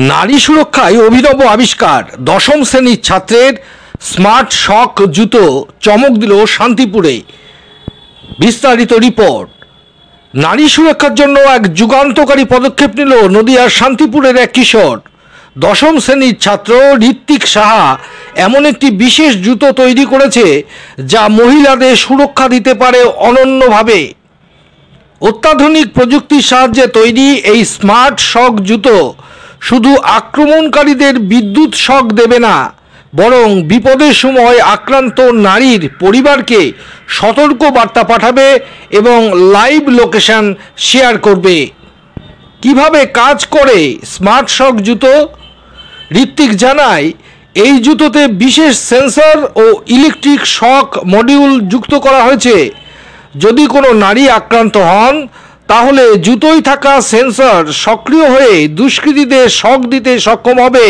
নারী সুরক্ষায় অভিনব আবিষ্কার। দশম শ্রেণীর ছাত্রের স্মার্ট শক জুতো চমক দিল শান্তিপুরে। বিস্তারিত রিপোর্ট। নারী সুরক্ষার জন্য এক যুগান্তকারী পদক্ষেপ নিল নদিয়ার শান্তিপুরের এক কিশোর। দশম শ্রেণীর ছাত্র ঋত্বিক সাহা এমন একটি বিশেষ জুতো তৈরি করেছে যা মহিলাদের সুরক্ষা দিতে পারে অনন্যভাবে। অত্যাধুনিক প্রযুক্তির সাহায্যে তৈরি এই স্মার্ট শক জুতো শুধু আক্রমণকারীদের বিদ্যুৎ শক দেবে না, বরং বিপদের সময় আক্রান্ত নারীর পরিবারকে সতর্ক বার্তা পাঠাবে এবং লাইভ লোকেশন শেয়ার করবে। কিভাবে কাজ করে স্মার্ট শক জুতো? ঋত্বিক জানায়, এই জুতোতে বিশেষ সেন্সর ও ইলেকট্রিক শক মডিউল যুক্ত করা হয়েছে। যদি কোনো নারী আক্রান্ত হন তাহলে জুতোয় থাকা সেন্সর সক্রিয় হয়ে দুষ্কৃতীদের শক দিতে সক্ষম হবে।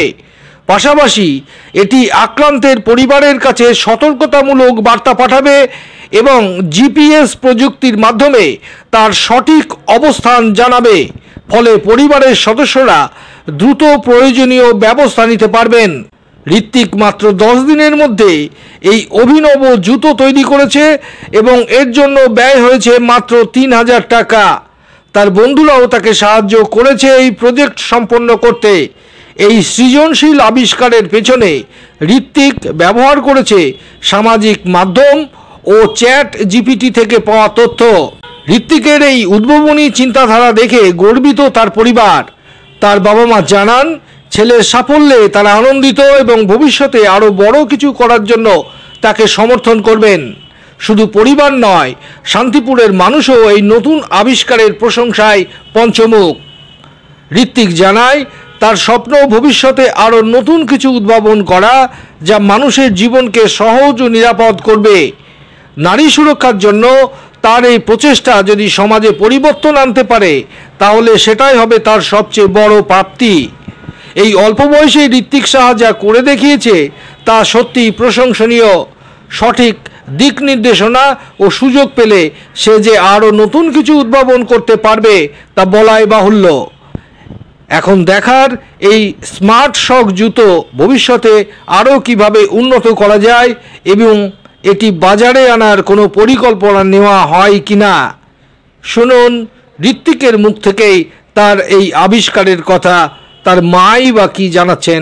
পাশাপাশি এটি আক্রান্তের পরিবারের কাছে সতর্কতামূলক বার্তা পাঠাবে এবং জিপিএস প্রযুক্তির মাধ্যমে তার সঠিক অবস্থান জানাবে। ফলে পরিবারের সদস্যরা দ্রুত প্রয়োজনীয় ব্যবস্থা নিতে পারবেন। ঋত্বিক মাত্র 10 দিনের মধ্যে এই অভিনব জুতো তৈরি করেছে এবং এর জন্য ব্যয় হয়েছে মাত্র 3000 টাকা। তার বন্ধুরাও তাকে সাহায্য করেছে এই প্রজেক্ট সম্পন্ন করতে। এই সৃজনশীল আবিষ্কারের পেছনে ঋত্বিক ব্যবহার করেছে সামাজিক মাধ্যম ও চ্যাট জিপিটি থেকে পাওয়া তথ্য। ঋত্বিকের এই উদ্ভাবনী চিন্তাধারা দেখে গর্বিত তার পরিবার। তার বাবা মা জানান, ছেলের সাফল্যে তারা আনন্দিত এবং ভবিষ্যতে আরও বড় কিছু করার জন্য তাকে সমর্থন করবেন। শুধু পরিবার নয়, শান্তিপুরের মানুষও এই নতুন আবিষ্কারের প্রশংসায় পঞ্চমুখ। ঋত্বিক জানায়, তার স্বপ্ন ভবিষ্যতে আরও নতুন কিছু উদ্ভাবন করা যা মানুষের জীবনকে সহজ ও নিরাপদ করবে। নারী সুরক্ষার জন্য তার এই প্রচেষ্টা যদি সমাজে পরিবর্তন আনতে পারে তাহলে সেটাই হবে তার সবচেয়ে বড় প্রাপ্তি। এই অল্প বয়সে ঋত্বিক সাহা যা করে দেখিয়েছে তা সত্যি প্রশংসনীয়। সঠিক দিক নির্দেশনা ও সুযোগ পেলে সে যে আরও নতুন কিছু উদ্ভাবন করতে পারবে তা বলাই বাহুল্য। এখন দেখার এই স্মার্ট শক জুতো ভবিষ্যতে আরও কিভাবে উন্নত করা যায় এবং এটি বাজারে আনার কোনো পরিকল্পনা নেওয়া হয় কিনা। শুনুন ঋত্বিকের মুখ থেকেই তার এই আবিষ্কারের কথা। তার মাই বা কি জানাচ্ছেন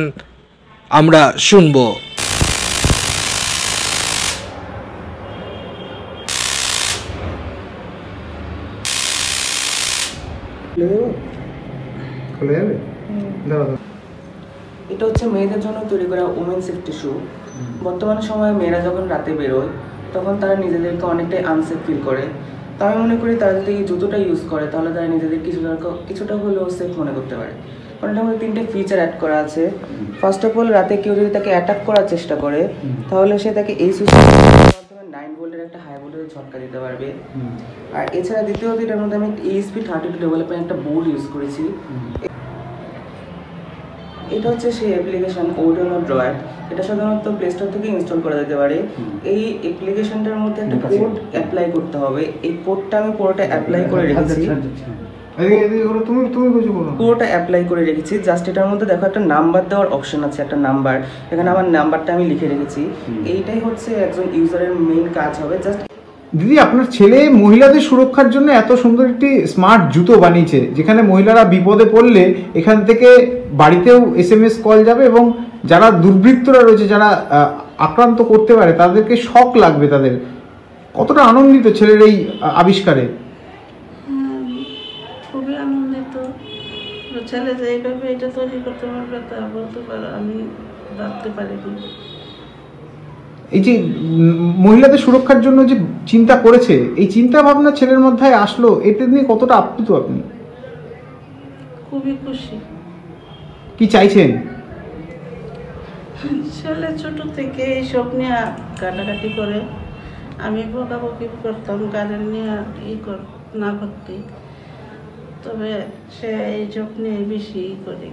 আমরা শুনব। এটা হচ্ছে মেয়েদের জন্য তৈরি করা ওমেন সেফটি শু। বর্তমান সময়ে মেয়েরা যখন রাতে বেরোয় তখন তারা নিজেদেরকে অনেকটাই আনসেফ ফিল করে। তো আমি মনে করি তারা যদি এই জুতোটা ইউজ করে তাহলে তারা নিজেদের কিছুটা হলেও সেফ মনে করতে পারে। কারণ এটার মধ্যে 3টে ফিচার অ্যাড করা আছে। ফার্স্ট অফ অল, রাতে কেউ যদি তাকে অ্যাটাক করার চেষ্টা করে তাহলে সে তাকে এই সুইচের মাধ্যমে 9 ভোল্টের একটা হাই ভোল্টেজের ঝটকা দিতে পারবে। আর এছাড়া দ্বিতীয়ত এটার মধ্যে আমি ESP32 ডেভেলপমেন্ট একটা বোর্ড ইউজ করেছি। এটা হচ্ছে সেই অ্যাপ্লিকেশন ওডোনো ড্রয়ার। এটা সাধারণত প্লে স্টোর থেকে ইনস্টল করা যেতে পারে। এই অ্যাপ্লিকেশনটার মধ্যে একটা কোড অ্যাপ্লাই করতে হবে। এই কোডটা আমি পুরোটা অ্যাপ্লাই করে রেখেছি। পুরোটা অ্যাপ্লাই করে রেখেছি। জাস্ট এটার মধ্যে দেখো একটা নাম্বার দেওয়ার অপশন আছে, একটা নাম্বার। এখানে আমার নাম্বারটা আমি লিখে রেখেছি। এইটাই হচ্ছে একজন ইউজারের মেইন কাজ হবে। জাস্ট দিদি, আপনার ছেলে মহিলাদের সুরক্ষার জন্য এত সুন্দর একটি স্মার্ট জুতো বানিয়েছে যেখানে মহিলারা বিপদে পড়লে এখান থেকে বাড়িতেও SMS কল যাবে এবং যারা দুর্বৃত্তরা রয়েছে, যারা আক্রান্ত করতে পারে, তাদেরকে শক লাগবে। তাদের কতটা আনন্দিত ছেলের এই আবিষ্কারে? খুবই আনন্দিত। ছেলে যে এইভাবে এটা তৈরি করতে পারবে তা বলতে পারো আমি ভাবতে পারিনি। এই যে মহিলাদের সুরক্ষার জন্য যে চিন্তা করেছে, এই চিন্তা ভাবনা ছেলের মধ্যে আসলো, এতে নিয়ে কতটা আপ্লুত আপনি? খুবই খুশি। কি চাইছেন? ছেলে ছোট থেকে এইসব নিয়ে কাটাকাটি করে, আমি বকাবকি করতাম গার্ডেন নিয়ে না করতে, তবে সে এইসব নিয়ে বেশি করে।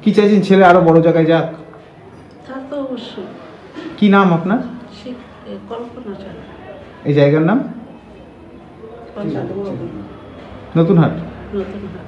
কি চাইছেন ছেলে আরো বড় জায়গায় যাক? তা তো অবশ্যই। কি নাম আপনার? কল্পনা চাই। এই জায়গার নাম? নতুন হাট। নতুন হাট। নতুন হাট।